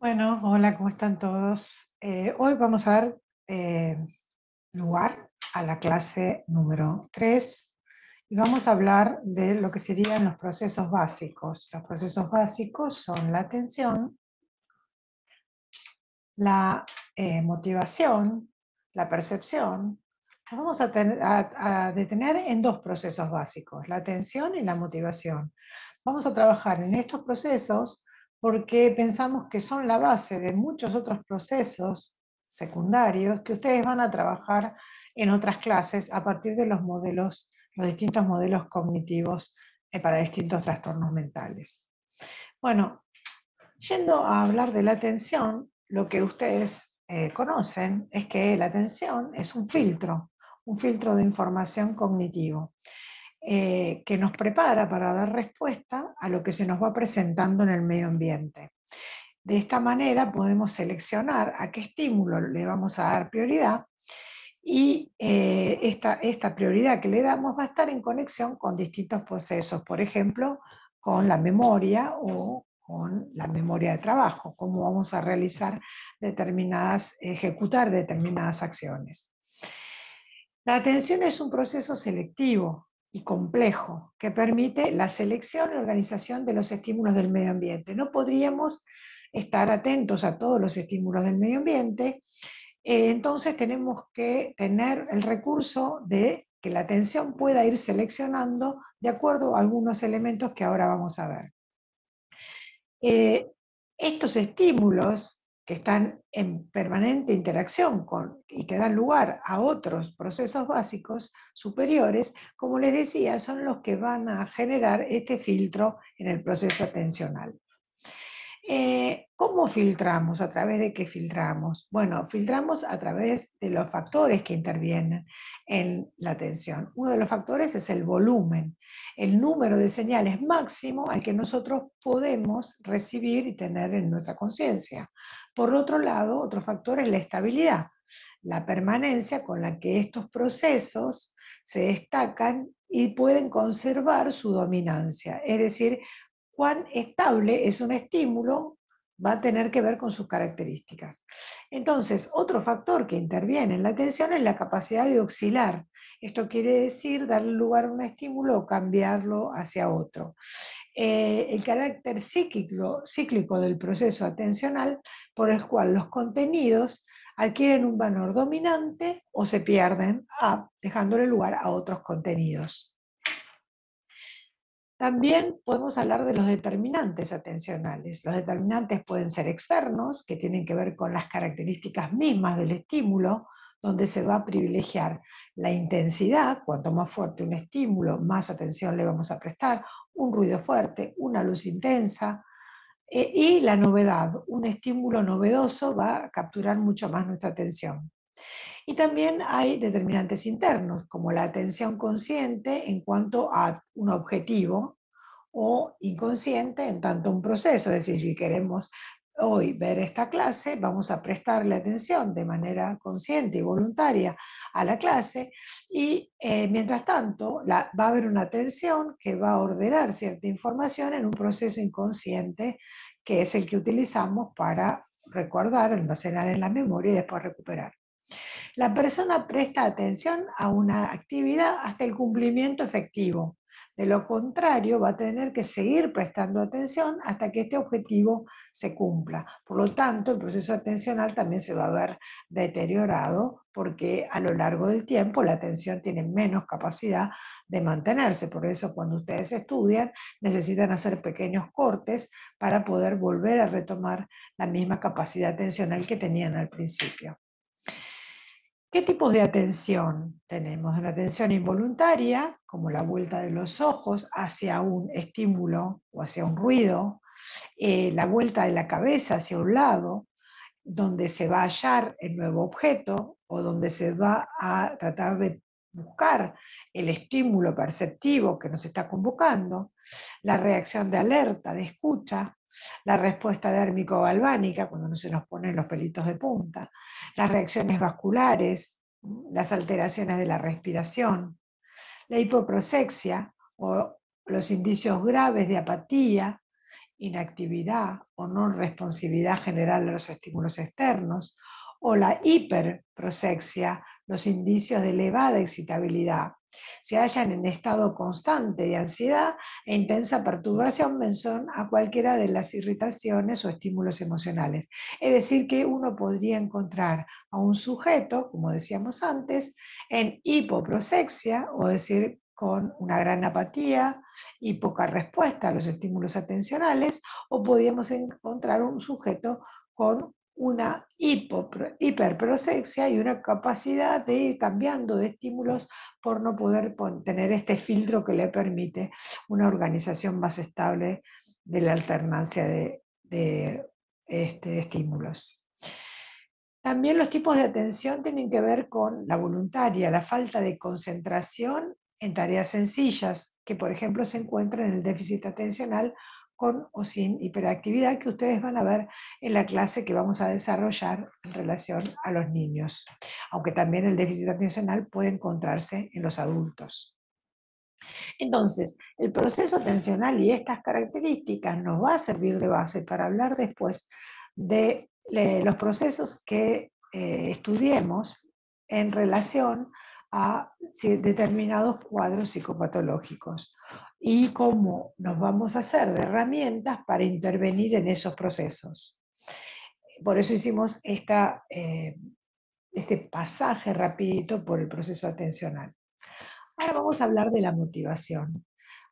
Bueno, hola, ¿cómo están todos? Hoy vamos a dar eh, lugar a la clase número 3 y vamos a hablar de lo que serían los procesos básicos. Los procesos básicos son la atención, la motivación, la percepción. Nos vamos a detener en dos procesos básicos, la atención y la motivación. Vamos a trabajar en estos procesos porque pensamos que son la base de muchos otros procesos secundarios que ustedes van a trabajar en otras clases a partir de los distintos modelos cognitivos para distintos trastornos mentales. Bueno, yendo a hablar de la atención, lo que ustedes conocen es que la atención es un filtro de información cognitivo que nos prepara para dar respuesta a lo que se nos va presentando en el medio ambiente. De esta manera podemos seleccionar a qué estímulo le vamos a dar prioridad y esta prioridad que le damos va a estar en conexión con distintos procesos, por ejemplo, con la memoria o con la memoria de trabajo, cómo vamos a ejecutar determinadas acciones. La atención es un proceso selectivo y complejo que permite la selección y organización de los estímulos del medio ambiente. No podríamos estar atentos a todos los estímulos del medio ambiente, entonces tenemos que tener el recurso de que la atención pueda ir seleccionando de acuerdo a algunos elementos que ahora vamos a ver. Eh, Estos estímulos que están en permanente interacción y que dan lugar a otros procesos básicos superiores, como les decía, son los que van a generar este filtro en el proceso atencional. ¿Cómo filtramos? ¿A través de qué filtramos? Bueno, filtramos a través de los factores que intervienen en la atención. Uno de los factores es el volumen, el número de señales máximo al que nosotros podemos recibir y tener en nuestra conciencia. Por otro lado, otro factor es la estabilidad, la permanencia con la que estos procesos se destacan y pueden conservar su dominancia, es decir, cuán estable es un estímulo va a tener que ver con sus características. Entonces, otro factor que interviene en la atención es la capacidad de oscilar. Esto quiere decir darle lugar a un estímulo o cambiarlo hacia otro. El carácter cíclico del proceso atencional por el cual los contenidos adquieren un valor dominante o se pierden, dejándole lugar a otros contenidos. También podemos hablar de los determinantes atencionales. Los determinantes pueden ser externos, que tienen que ver con las características mismas del estímulo, donde se va a privilegiar la intensidad. Cuanto más fuerte un estímulo, más atención le vamos a prestar. Un ruido fuerte, una luz intensa, y la novedad. Un estímulo novedoso va a capturar mucho más nuestra atención. Y también hay determinantes internos, como la atención consciente en cuanto a un objetivo o inconsciente en tanto un proceso. Es decir, si queremos hoy ver esta clase, vamos a prestarle atención de manera consciente y voluntaria a la clase y mientras tanto va a haber una atención que va a ordenar cierta información en un proceso inconsciente que es el que utilizamos para recordar, almacenar en la memoria y después recuperar. La persona presta atención a una actividad hasta el cumplimiento efectivo. De lo contrario, va a tener que seguir prestando atención hasta que este objetivo se cumpla. Por lo tanto, el proceso atencional también se va a ver deteriorado porque a lo largo del tiempo la atención tiene menos capacidad de mantenerse. Por eso, cuando ustedes estudian, necesitan hacer pequeños cortes para poder volver a retomar la misma capacidad atencional que tenían al principio. ¿Qué tipos de atención tenemos? Una atención involuntaria, como la vuelta de los ojos hacia un estímulo o hacia un ruido, la vuelta de la cabeza hacia un lado, donde se va a hallar el nuevo objeto o donde se va a tratar de buscar el estímulo perceptivo que nos está convocando, la reacción de alerta, de escucha, la respuesta dérmico-galvánica, cuando no se nos ponen los pelitos de punta, las reacciones vasculares, las alteraciones de la respiración, la hipoprosexia o los indicios graves de apatía inactividad o no responsividad general a los estímulos externos, o la hiperprosexia, los indicios de elevada excitabilidad, se hallan en estado constante de ansiedad e intensa perturbación mención a cualquiera de las irritaciones o estímulos emocionales. Es decir, que uno podría encontrar a un sujeto, como decíamos antes, en hipoprosexia, o decir, con una gran apatía y poca respuesta a los estímulos atencionales, o podríamos encontrar un sujeto con una hiperprosexia y una capacidad de ir cambiando de estímulos por no poder tener este filtro que le permite una organización más estable de la alternancia de estímulos. También los tipos de atención tienen que ver con la voluntaria, la falta de concentración en tareas sencillas, que por ejemplo se encuentran en el déficit atencional con o sin hiperactividad, que ustedes van a ver en la clase que vamos a desarrollar en relación a los niños, aunque también el déficit atencional puede encontrarse en los adultos. Entonces, el proceso atencional y estas características nos va a servir de base para hablar después de los procesos que estudiemos en relación a determinados cuadros psicopatológicos y cómo nos vamos a hacer de herramientas para intervenir en esos procesos. Por eso hicimos este pasaje rapidito por el proceso atencional. Ahora vamos a hablar de la motivación.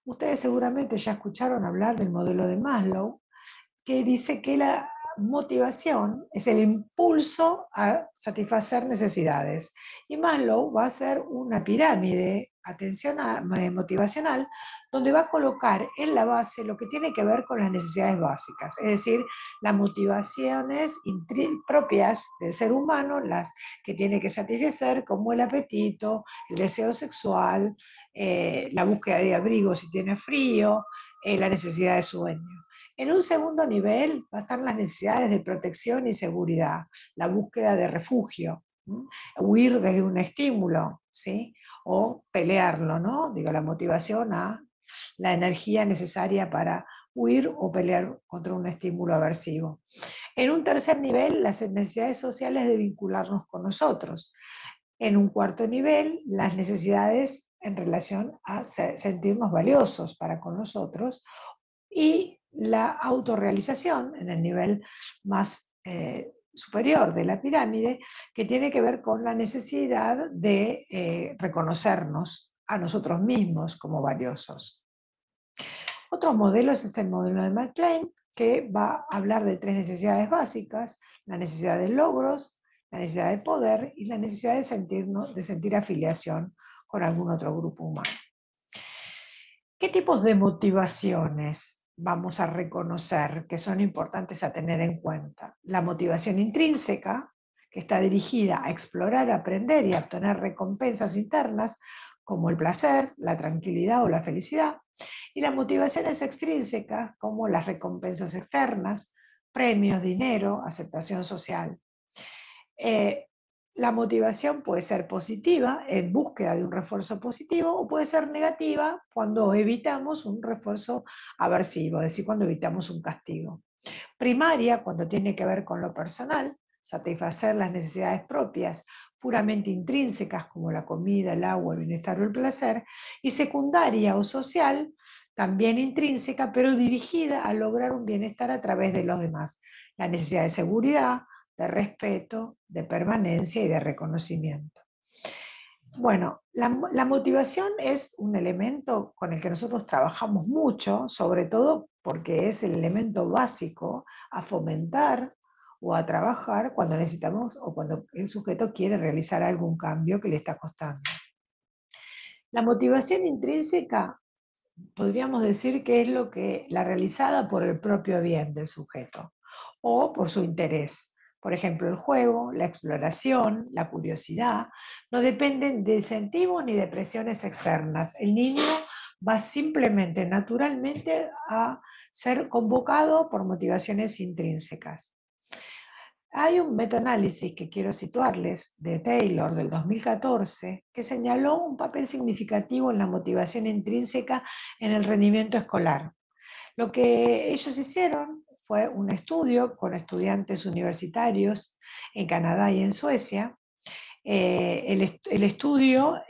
Ustedes seguramente ya escucharon hablar del modelo de Maslow, que dice que la motivación es el impulso a satisfacer necesidades. Y Maslow va a hacer una pirámide motivacional donde va a colocar en la base lo que tiene que ver con las necesidades básicas, es decir, las motivaciones propias del ser humano, las que tiene que satisfacer, como el apetito, el deseo sexual, la búsqueda de abrigo si tiene frío, la necesidad de sueño. En un segundo nivel va a estar las necesidades de protección y seguridad, la búsqueda de refugio, huir desde un estímulo, ¿sí? O pelearlo, ¿no? Digo, la motivación a la energía necesaria para huir o pelear contra un estímulo aversivo. En un tercer nivel, las necesidades sociales de vincularnos con nosotros. En un cuarto nivel, las necesidades en relación a sentirnos valiosos para con nosotros, y la autorrealización en el nivel más superior de la pirámide, que tiene que ver con la necesidad de reconocernos a nosotros mismos como valiosos. Otros modelos es el modelo de McLean, que va a hablar de tres necesidades básicas: la necesidad de logros, la necesidad de poder y la necesidad de sentir afiliación con algún otro grupo humano. ¿Qué tipos de motivaciones vamos a reconocer que son importantes a tener en cuenta? La motivación intrínseca, que está dirigida a explorar, aprender y a obtener recompensas internas, como el placer, la tranquilidad o la felicidad. Y las motivaciones extrínsecas, como las recompensas externas, premios, dinero, aceptación social. La motivación puede ser positiva, en búsqueda de un refuerzo positivo, o puede ser negativa cuando evitamos un refuerzo aversivo, es decir, cuando evitamos un castigo. Primaria, cuando tiene que ver con lo personal, satisfacer las necesidades propias, puramente intrínsecas, como la comida, el agua, el bienestar o el placer. Y secundaria o social, también intrínseca, pero dirigida a lograr un bienestar a través de los demás. La necesidad de seguridad, de respeto, de permanencia y de reconocimiento. Bueno, la motivación es un elemento con el que nosotros trabajamos mucho, sobre todo porque es el elemento básico a fomentar o a trabajar cuando necesitamos o cuando el sujeto quiere realizar algún cambio que le está costando. La motivación intrínseca podríamos decir que es la realizada por el propio bien del sujeto o por su interés. Por ejemplo, el juego, la exploración, la curiosidad, no dependen de incentivos ni de presiones externas. El niño va simplemente, naturalmente, a ser convocado por motivaciones intrínsecas. Hay un metaanálisis que quiero situarles de Taylor del 2014 que señaló un papel significativo en la motivación intrínseca en el rendimiento escolar. Lo que ellos hicieron fue un estudio con estudiantes universitarios en Canadá y en Suecia. Este estudio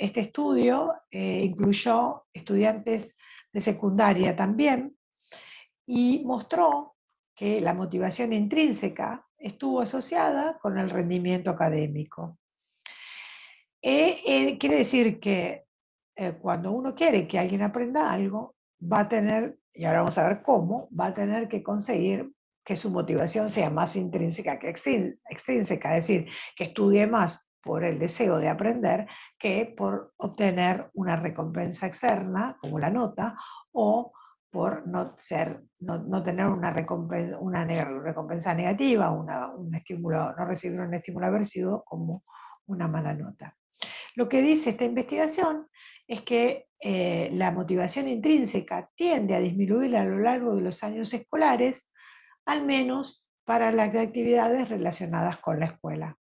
incluyó estudiantes de secundaria también y mostró que la motivación intrínseca estuvo asociada con el rendimiento académico. Quiere decir que cuando uno quiere que alguien aprenda algo, va a tener, y ahora vamos a ver cómo, va a tener que conseguir que su motivación sea más intrínseca que extrínseca, es decir, que estudie más por el deseo de aprender que por obtener una recompensa externa, como la nota, o por no tener recompensa negativa, un estímulo, no recibir un estímulo aversivo como una mala nota. Lo que dice esta investigación es que la motivación intrínseca tiende a disminuir a lo largo de los años escolares, al menos para las actividades relacionadas con la escuela.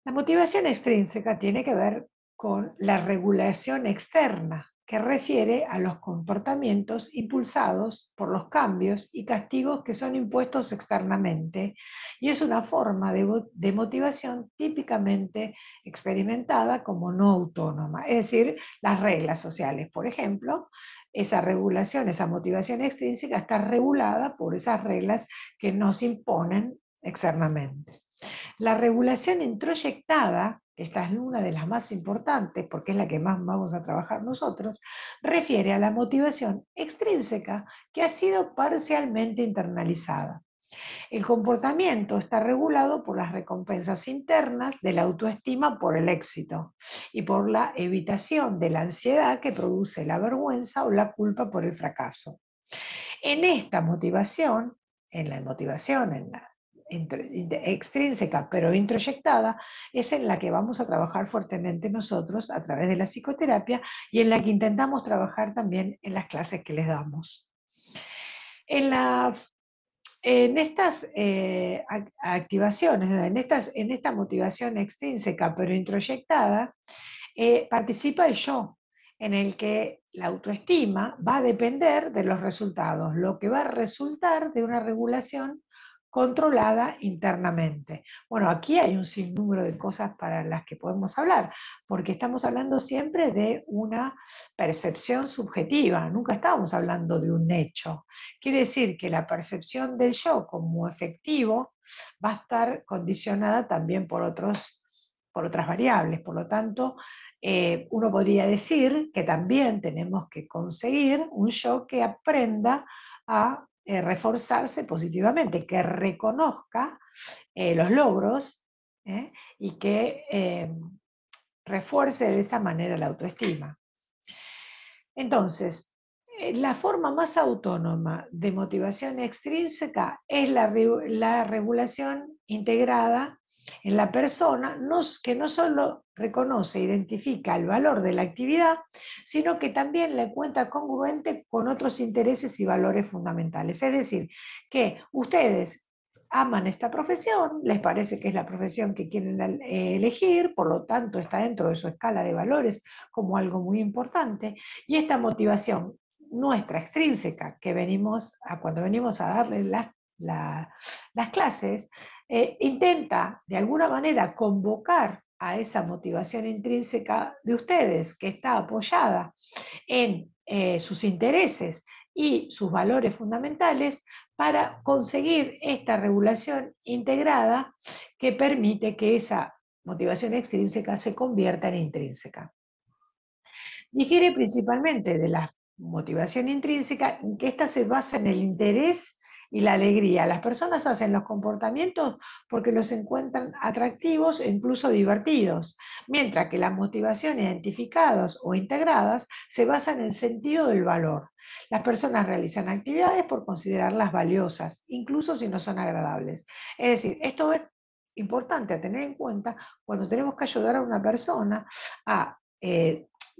La motivación extrínseca tiene que ver con la regulación externa, que refiere a los comportamientos impulsados por los cambios y castigos que son impuestos externamente, y es una forma de motivación típicamente experimentada como no autónoma, es decir, las reglas sociales, por ejemplo. Esa regulación, esa motivación extrínseca está regulada por esas reglas que nos imponen externamente. La regulación introyectada, que esta es una de las más importantes porque es la que más vamos a trabajar nosotros, refiere a la motivación extrínseca que ha sido parcialmente internalizada. El comportamiento está regulado por las recompensas internas de la autoestima por el éxito y por la evitación de la ansiedad que produce la vergüenza o la culpa por el fracaso. En esta motivación, en la extrínseca pero introyectada, es en la que vamos a trabajar fuertemente nosotros a través de la psicoterapia y en la que intentamos trabajar también en las clases que les damos. En, la, en estas activaciones, en esta motivación extrínseca pero introyectada, participa el yo, en el que la autoestima va a depender de los resultados, lo que va a resultar de una regulación controlada internamente. Bueno, aquí hay un sinnúmero de cosas para las que podemos hablar, porque estamos hablando siempre de una percepción subjetiva, nunca estamos hablando de un hecho. Quiere decir que la percepción del yo como efectivo va a estar condicionada también por otras variables, por lo tanto, uno podría decir que también tenemos que conseguir un yo que aprenda a reforzarse positivamente, que reconozca los logros y que refuerce de esta manera la autoestima. Entonces, la forma más autónoma de motivación extrínseca es la regulación integrada en la persona, que no solo reconoce e identifica el valor de la actividad, sino que también la encuentra congruente con otros intereses y valores fundamentales. Es decir, que ustedes aman esta profesión, les parece que es la profesión que quieren elegir, por lo tanto está dentro de su escala de valores como algo muy importante, y esta motivación nuestra extrínseca que cuando venimos a darle las clases, intenta de alguna manera convocar a esa motivación intrínseca de ustedes que está apoyada en sus intereses y sus valores fundamentales para conseguir esta regulación integrada que permite que esa motivación extrínseca se convierta en intrínseca. Difiere principalmente de la motivación intrínseca, en que ésta se basa en el interés y la alegría. Las personas hacen los comportamientos porque los encuentran atractivos e incluso divertidos, mientras que las motivaciones identificadas o integradas se basan en el sentido del valor. Las personas realizan actividades por considerarlas valiosas, incluso si no son agradables. Es decir, esto es importante a tener en cuenta cuando tenemos que ayudar a una persona a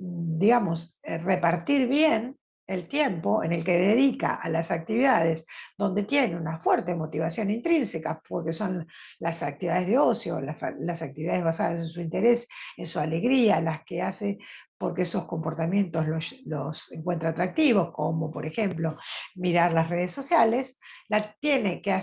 digamos, repartir bien el tiempo en el que dedica a las actividades donde tiene una fuerte motivación intrínseca, porque son las actividades de ocio, las actividades basadas en su interés, en su alegría, las que hace porque esos comportamientos los encuentra atractivos, como por ejemplo mirar las redes sociales, tiene que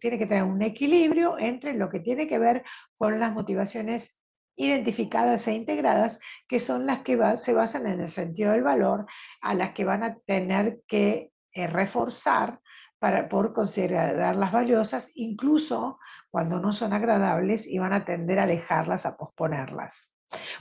tiene que tener un equilibrio entre lo que tiene que ver con las motivaciones identificadas e integradas, que son las que se basan en el sentido del valor, a las que van a tener que reforzar por considerarlas valiosas, incluso cuando no son agradables, y van a tender a dejarlas, a posponerlas.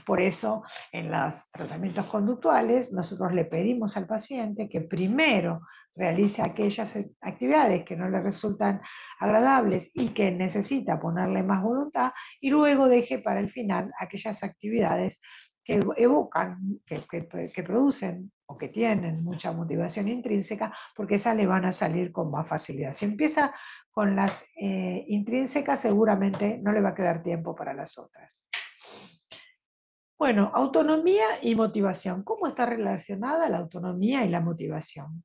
Por eso, en los tratamientos conductuales, nosotros le pedimos al paciente que primero realice aquellas actividades que no le resultan agradables y que necesita ponerle más voluntad, y luego deje para el final aquellas actividades que evocan, que producen o que tienen mucha motivación intrínseca, porque esas le van a salir con más facilidad. Si empieza con las intrínsecas, seguramente no le va a quedar tiempo para las otras. Bueno, autonomía y motivación. ¿Cómo está relacionada la autonomía y la motivación?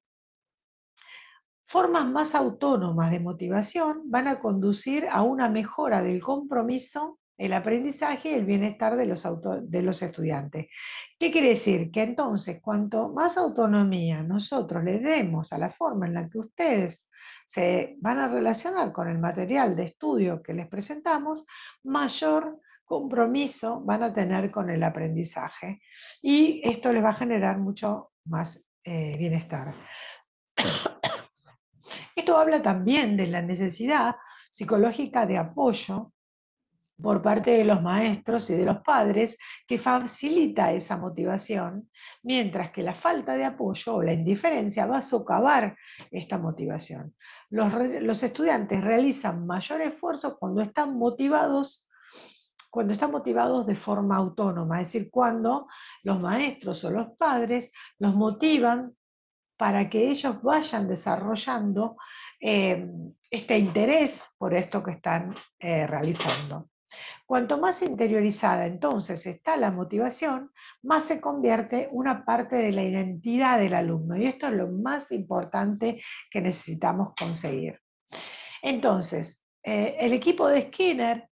Formas más autónomas de motivación van a conducir a una mejora del compromiso, el aprendizaje y el bienestar de los estudiantes. ¿Qué quiere decir? Que entonces, cuanto más autonomía nosotros le demos a la forma en la que ustedes se van a relacionar con el material de estudio que les presentamos, mayor compromiso van a tener con el aprendizaje, y esto les va a generar mucho más bienestar. Esto habla también de la necesidad psicológica de apoyo por parte de los maestros y de los padres, que facilita esa motivación, mientras que la falta de apoyo o la indiferencia va a socavar esta motivación. Los estudiantes realizan mayor esfuerzo cuando están motivados de forma autónoma, es decir, cuando los maestros o los padres los motivan para que ellos vayan desarrollando este interés por esto que están realizando. Cuanto más interiorizada entonces está la motivación, más se convierte una parte de la identidad del alumno, y esto es lo más importante que necesitamos conseguir. Entonces, el equipo de Skinner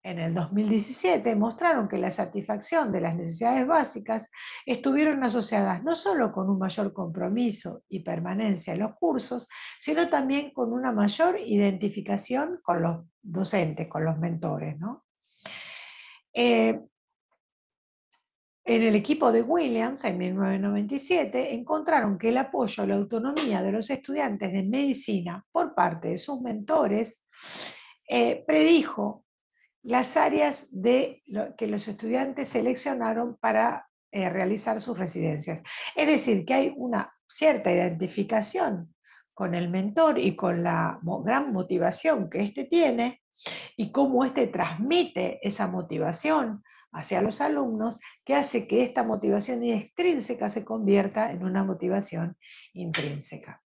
en el 2017 mostraron que la satisfacción de las necesidades básicas estuvieron asociadas no solo con un mayor compromiso y permanencia en los cursos, sino también con una mayor identificación con los docentes, con los mentores, ¿no? En el equipo de Williams, en 1997, encontraron que el apoyo a la autonomía de los estudiantes de medicina por parte de sus mentores predijo las áreas que los estudiantes seleccionaron para realizar sus residencias. Es decir, que hay una cierta identificación con el mentor y con la gran motivación que éste tiene, y cómo éste transmite esa motivación hacia los alumnos, que hace que esta motivación extrínseca se convierta en una motivación intrínseca.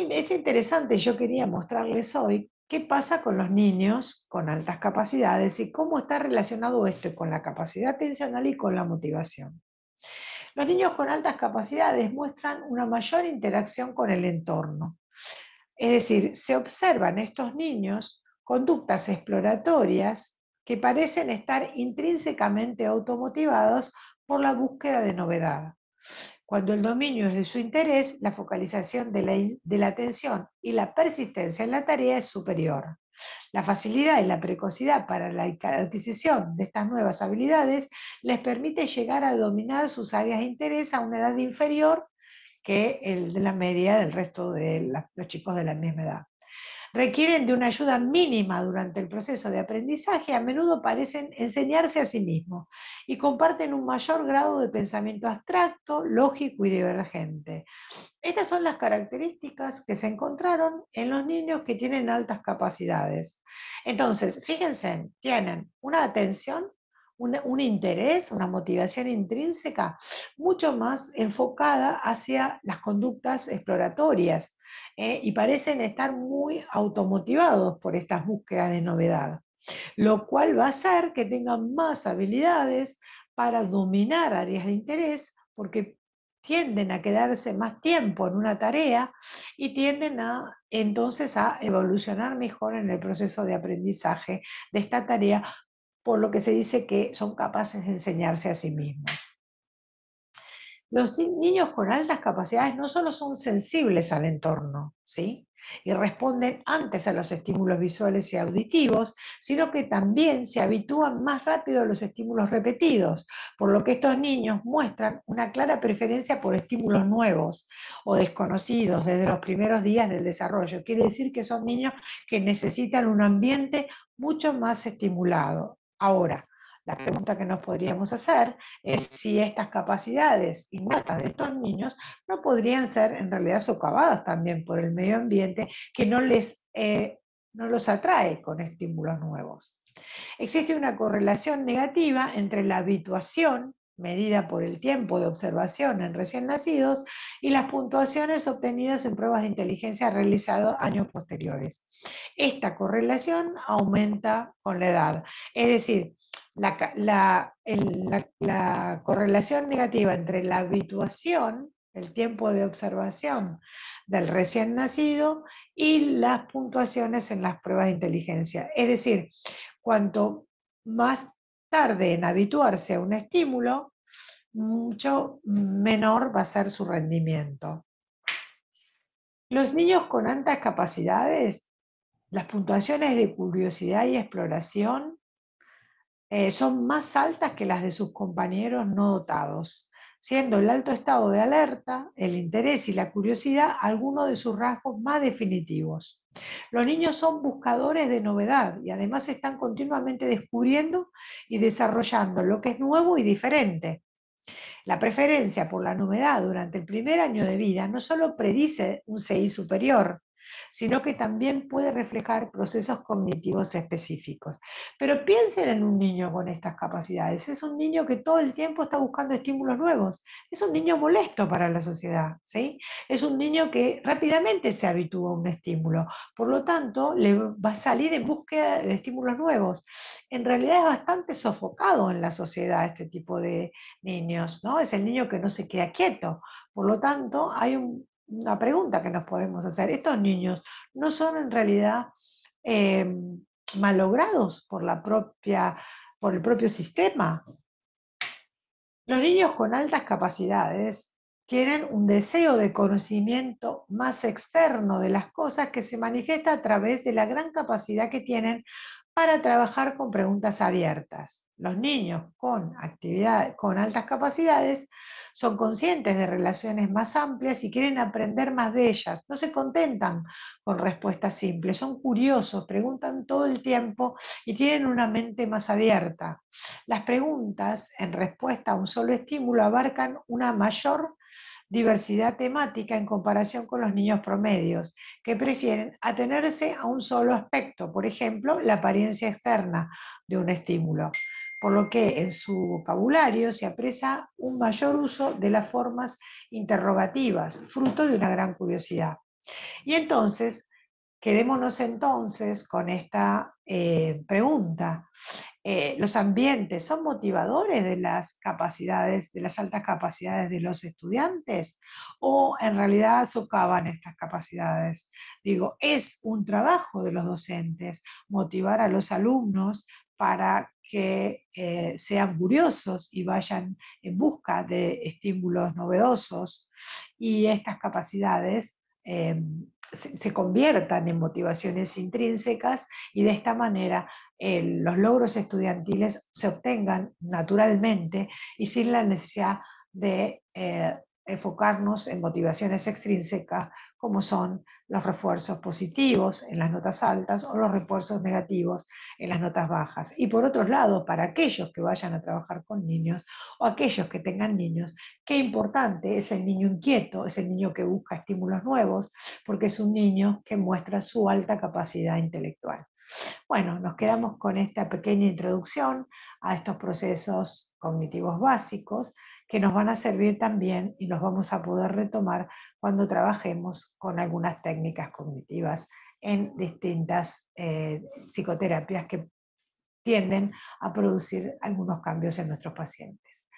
Es interesante, yo quería mostrarles hoy qué pasa con los niños con altas capacidades y cómo está relacionado esto con la capacidad atencional y con la motivación. Los niños con altas capacidades muestran una mayor interacción con el entorno. Es decir, se observan en estos niños conductas exploratorias que parecen estar intrínsecamente automotivados por la búsqueda de novedad. Cuando el dominio es de su interés, la focalización de la atención y la persistencia en la tarea es superior. La facilidad y la precocidad para la adquisición de estas nuevas habilidades les permite llegar a dominar sus áreas de interés a una edad inferior que el de la media del resto de los chicos de la misma edad. Requieren de una ayuda mínima durante el proceso de aprendizaje, a menudo parecen enseñarse a sí mismos y comparten un mayor grado de pensamiento abstracto, lógico y divergente. Estas son las características que se encontraron en los niños que tienen altas capacidades. Entonces, fíjense, tienen una atención, un interés, una motivación intrínseca mucho más enfocada hacia las conductas exploratorias, y parecen estar muy automotivados por estas búsquedas de novedad, lo cual va a hacer que tengan más habilidades para dominar áreas de interés, porque tienden a quedarse más tiempo en una tarea y tienden entonces a evolucionar mejor en el proceso de aprendizaje de esta tarea, por lo que se dice que son capaces de enseñarse a sí mismos. Los niños con altas capacidades no solo son sensibles al entorno, ¿sí? Y responden antes a los estímulos visuales y auditivos, sino que también se habitúan más rápido a los estímulos repetidos, por lo que estos niños muestran una clara preferencia por estímulos nuevos o desconocidos desde los primeros días del desarrollo. Quiere decir que son niños que necesitan un ambiente mucho más estimulado. Ahora, la pregunta que nos podríamos hacer es si estas capacidades innatas de estos niños no podrían ser en realidad socavadas también por el medio ambiente que no los atrae con estímulos nuevos. Existe una correlación negativa entre la habituación medida por el tiempo de observación en recién nacidos y las puntuaciones obtenidas en pruebas de inteligencia realizadas años posteriores. Esta correlación aumenta con la edad, es decir, la correlación negativa entre la habituación, el tiempo de observación del recién nacido y las puntuaciones en las pruebas de inteligencia. Es decir, cuanto más tarde en habituarse a un estímulo, mucho menor va a ser su rendimiento. Los niños con altas capacidades, las puntuaciones de curiosidad y exploración son más altas que las de sus compañeros no dotados, siendo el alto estado de alerta, el interés y la curiosidad algunos de sus rasgos más definitivos. Los niños son buscadores de novedad y además están continuamente descubriendo y desarrollando lo que es nuevo y diferente. La preferencia por la novedad durante el primer año de vida no solo predice un CI superior, sino que también puede reflejar procesos cognitivos específicos. Pero piensen en un niño con estas capacidades. Es un niño que todo el tiempo está buscando estímulos nuevos. Es un niño molesto para la sociedad, ¿sí? Es un niño que rápidamente se habitúa a un estímulo. Por lo tanto, le va a salir en búsqueda de estímulos nuevos. En realidad es bastante sofocado en la sociedad este tipo de niños, ¿no? Es el niño que no se queda quieto. Por lo tanto, hay una pregunta que nos podemos hacer. ¿Estos niños no son en realidad eh, malogrados por el propio sistema? Los niños con altas capacidades tienen un deseo de conocimiento más externo de las cosas que se manifiesta a través de la gran capacidad que tienen para trabajar con preguntas abiertas. Los niños con altas capacidades son conscientes de relaciones más amplias y quieren aprender más de ellas. No se contentan con respuestas simples, son curiosos, preguntan todo el tiempo y tienen una mente más abierta. Las preguntas en respuesta a un solo estímulo abarcan una mayor diversidad temática en comparación con los niños promedios, que prefieren atenerse a un solo aspecto, por ejemplo, la apariencia externa de un estímulo, por lo que en su vocabulario se aprecia un mayor uso de las formas interrogativas, fruto de una gran curiosidad. Y entonces, quedémonos entonces con esta pregunta. ¿Los ambientes son motivadores de las capacidades, de las altas capacidades de los estudiantes? ¿O en realidad socavan estas capacidades? Digo, es un trabajo de los docentes motivar a los alumnos para que sean curiosos y vayan en busca de estímulos novedosos y estas capacidades se conviertan en motivaciones intrínsecas y de esta manera los logros estudiantiles se obtengan naturalmente y sin la necesidad de enfocarnos en motivaciones extrínsecas como son los refuerzos positivos en las notas altas o los refuerzos negativos en las notas bajas. Y por otro lado, para aquellos que vayan a trabajar con niños o aquellos que tengan niños, qué importante es el niño inquieto, es el niño que busca estímulos nuevos, porque es un niño que muestra su alta capacidad intelectual. Bueno, nos quedamos con esta pequeña introducción a estos procesos cognitivos básicos que nos van a servir también y los vamos a poder retomar cuando trabajemos con algunas técnicas cognitivas en distintas psicoterapias que tienden a producir algunos cambios en nuestros pacientes.